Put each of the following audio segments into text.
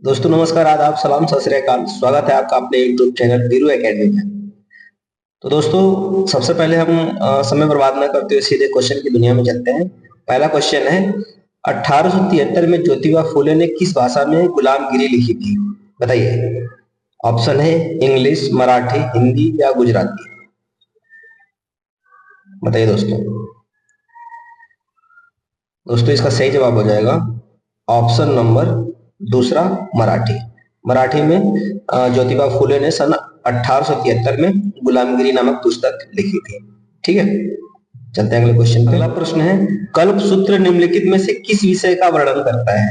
दोस्तों नमस्कार, आदाब, सलाम, सत श्री अकाल। स्वागत है आपका अपने यूट्यूब चैनल वीरू एकेडमी में। तो दोस्तों सबसे पहले हम समय बर्बाद न करते हुए सीधे क्वेश्चन की दुनिया में चलते हैं। पहला क्वेश्चन है, 1873 में ज्योतिबा फूले ने किस भाषा में गुलामगिरी लिखी थी? बताइए। ऑप्शन है इंग्लिश, मराठी, हिंदी या गुजराती। बताइए दोस्तों। दोस्तों इसका सही जवाब हो जाएगा ऑप्शन नंबर दूसरा, मराठी। मराठी में ज्योतिबा फूले ने सन 1873 में गुलामगिरी नामक पुस्तक लिखी थी। ठीक है, चलते हैं अगले क्वेश्चन पे। अगला प्रश्न है, कल्प सूत्र निम्नलिखित में से किस विषय का वर्णन करता है?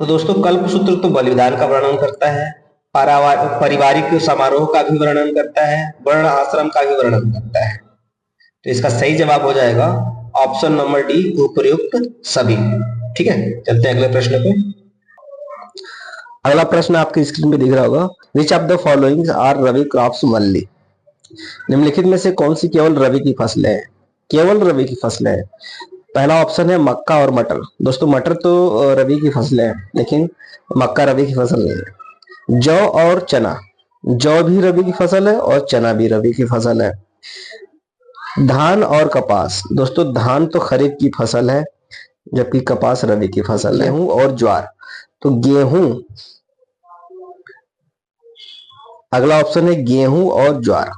तो दोस्तों कल्प सूत्र तो बलिदान का वर्णन करता है, पारिवारिक समारोह का भी वर्णन करता है, वर्ण आश्रम का भी वर्णन करता है। तो इसका सही जवाब हो जाएगा ऑप्शन नंबर डी, उपर्युक्त सभी। ठीक है, चलते हैं अगले प्रश्न पे। अगला प्रश्न आपकी स्क्रीन पे दिख रहा होगा, which of the following are rabi crops only? निम्नलिखित में से कौन सी केवल रवि की फसलें हैं? केवल रवि की फसलें हैं। पहला ऑप्शन है मक्का और मटर। दोस्तों मटर तो रवि की फसलें हैं, लेकिन मक्का रवि की फसल नहीं है। जौ और चना, जौ भी रवि की फसल है और चना भी रवि की फसल है। धान और कपास, दोस्तों धान तो खरीफ की फसल है, जबकि कपास रबी की फसल है। गेहूं और ज्वार, तो गेहूं, अगला ऑप्शन है गेहूं और ज्वार।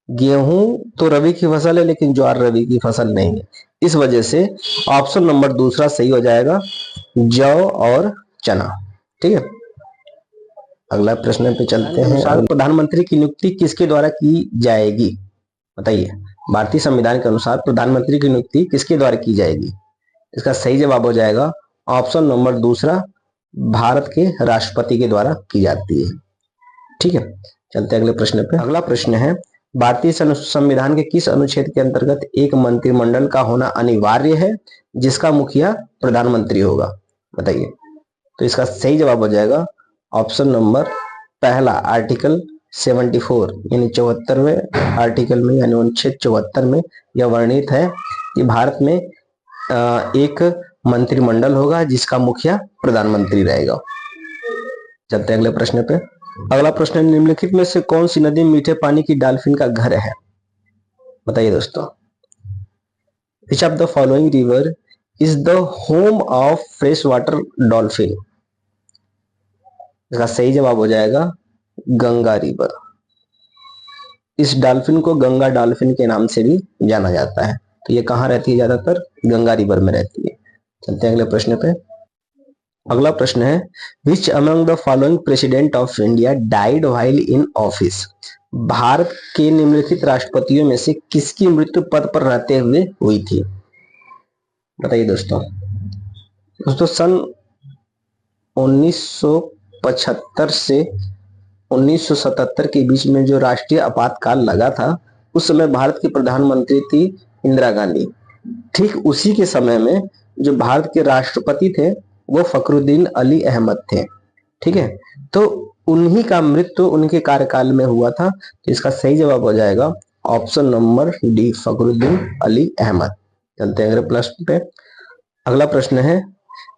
गेहूं तो रबी की फसल है, लेकिन ज्वार रबी की फसल नहीं है। इस वजह से ऑप्शन नंबर दूसरा सही हो जाएगा, जौ और चना। ठीक है, अगला प्रश्न पे चलते हैं। प्रधानमंत्री की नियुक्ति किसके द्वारा की जाएगी? बताइए। भारतीय संविधान के अनुसार प्रधानमंत्री की नियुक्ति किसके द्वारा की जाएगी? इसका सही जवाब हो जाएगा ऑप्शन नंबर दूसरा, भारत के राष्ट्रपति के द्वारा की जाती है। ठीक है, चलते हैं अगले प्रश्न पे। अगला प्रश्न है, भारतीय संविधान के किस अनुच्छेद के अंतर्गत एक मंत्रिमंडल का होना अनिवार्य है जिसका मुखिया प्रधानमंत्री होगा? बताइए। तो इसका सही जवाब हो जाएगा ऑप्शन नंबर पहला, आर्टिकल 74, यानी 74वें आर्टिकल में, यानी अनुच्छेद 74 में यह वर्णित है कि भारत में एक मंत्रिमंडल होगा जिसका मुखिया प्रधानमंत्री रहेगा। चलते हैं अगले प्रश्न पे। अगला प्रश्न, निम्नलिखित में से कौन सी नदी मीठे पानी की डॉल्फिन का घर है? बताइए दोस्तों। विच of the following river is the home of fresh water dolphin? इसका सही जवाब हो जाएगा गंगा रिवर। इस डॉल्फिन को गंगा डॉल्फिन के नाम से भी जाना जाता है। तो ये कहाँ रहती है? ज्यादातर गंगा रिवर में रहती है। चलते हैं अगले प्रश्न पे। अगला प्रश्न है, which among the following president of India died while in office? Bharat के निम्नलिखित राष्ट्रपतियों में से किसकी मृत्यु पद पर रहते हुए हुई थी? बताइए दोस्तों। दोस्तों सन 1975 से 1977 के बीच में जो राष्ट्रीय आपातकाल लगा था, उस समय भारत की प्रधानमंत्री थी इंदिरा गांधी। ठीक उसी के समय में जो भारत के राष्ट्रपति थे वो फखरुद्दीन अली अहमद थे। ठीक है, तो उन्हीं का मृत्यु उनके कार्यकाल में हुआ था। तो इसका सही जवाब हो जाएगा option number D, Fakhruddin Ali Ahmed. चलते हैं अगले प्रश्न पे। अगला प्रश्न है,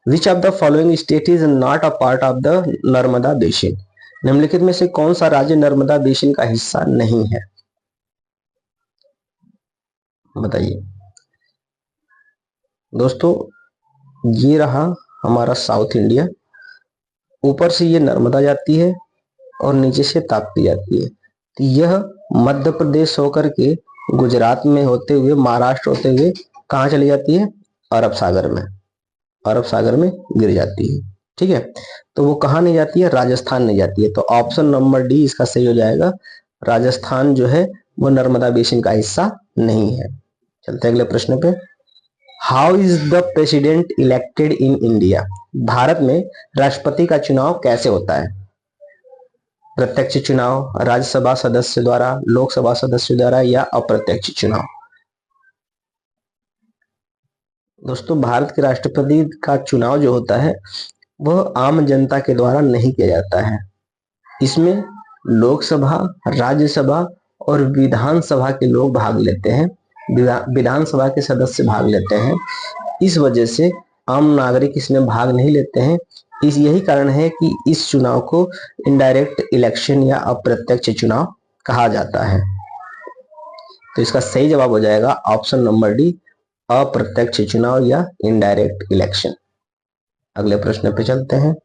which of the following state is not a part of the Narmada basin? निम्नलिखित में से कौन सा राज्य नर्मदा बेसिन का हिस्सा नहीं है? बताइए दोस्तों। ये रहा हमारा साउथ इंडिया। ऊपर से ये नर्मदा जाती है और नीचे से ताप्ती जाती है। तो यह मध्य प्रदेश होकर के गुजरात में होते हुए, महाराष्ट्र होते हुए कहाँ चली जाती है? अरब सागर में। अरब सागर में गिर जाती है। ठीक है, तो वो कहाँ नहीं जाती है? राजस्थान नहीं जाती है। तो ऑप्शन नंबर डी इसका सही हो जाएगा। राजस्थान जो है वो नर्मदा बेसिन का हिस्सा नहीं है। चलते हैं अगले प्रश्न पे। How is the president elected in India? Bharat में राष्ट्रपति का चुनाव कैसे होता है? प्रत्यक्ष चुनाव, राज्यसभा सदस्य द्वारा, लोकसभा सदस्य द्वारा या अप्रत्यक्ष चुनाव? दोस्तों भारत के राष्ट्रपति का चुनाव जो होता है वह आम जनता के द्वारा नहीं किया जाता है। इसमें लोकसभा, राज्यसभा और विधानसभा के लोग भाग लेते हैं, विधानसभा के सदस्य भाग लेते हैं। इस वजह से आम नागरिक इसमें भाग नहीं लेते हैं, इस यही कारण है कि इस चुनाव को इनडायरेक्ट इलेक्शन या अप्रत्यक्ष चुनाव कहा जाता है। तो इसका सही जवाब हो जाएगा ऑप्शन नंबर डी, अप्रत्यक्ष चुनाव या इनडायरेक्ट इलेक्शन। अगले प्रश्न पे चलते हैं।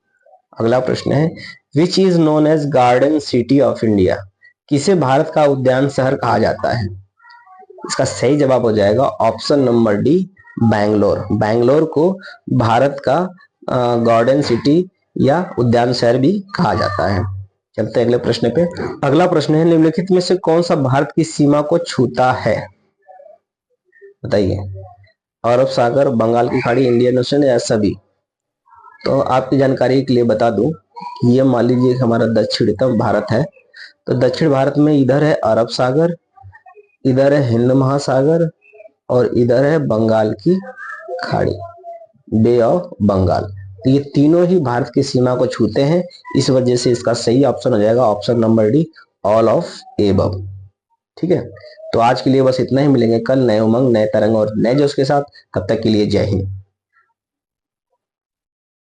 अगला प्रश्न है which is known as garden city of India, किसे भारत का उद्यान शहर कहा जाता है? इसका सही जवाब हो जाएगा option number D, Bangalore. Bangalore को भारत का गार्डन सिटी या उद्यान शहर भी कहा जाता है। चलते हैं अगले प्रश्न पे। अगला प्रश्न है निम्नलिखित में से कौन सा भारत की सीमा को छूता है? बताइए। अरब सागर, बंगाल की खाड़ी, इंडियन ओशन या सभी? तो आपकी जानकारी के लिए बता दूं कि ये मान लीजिए हमारा दक्षिणतम भारत है। तो दक्षिण भारत में इधर है अरब सागर, इधर है हिंद महासागर और इधर है बंगाल की खाड़ी, बे ऑफ बंगाल। तो ये तीनों ही भारत की सीमा को छूते हैं, इस वजह से इसका सही ऑप्शन हो जाएगा option number D, all of above. ठीक है, तो आज के लिए बस इतना ही। मिलेंगे कल नए उमंग, नए तरंग और नए जोश के साथ। तब तक के लिए जय हिंद।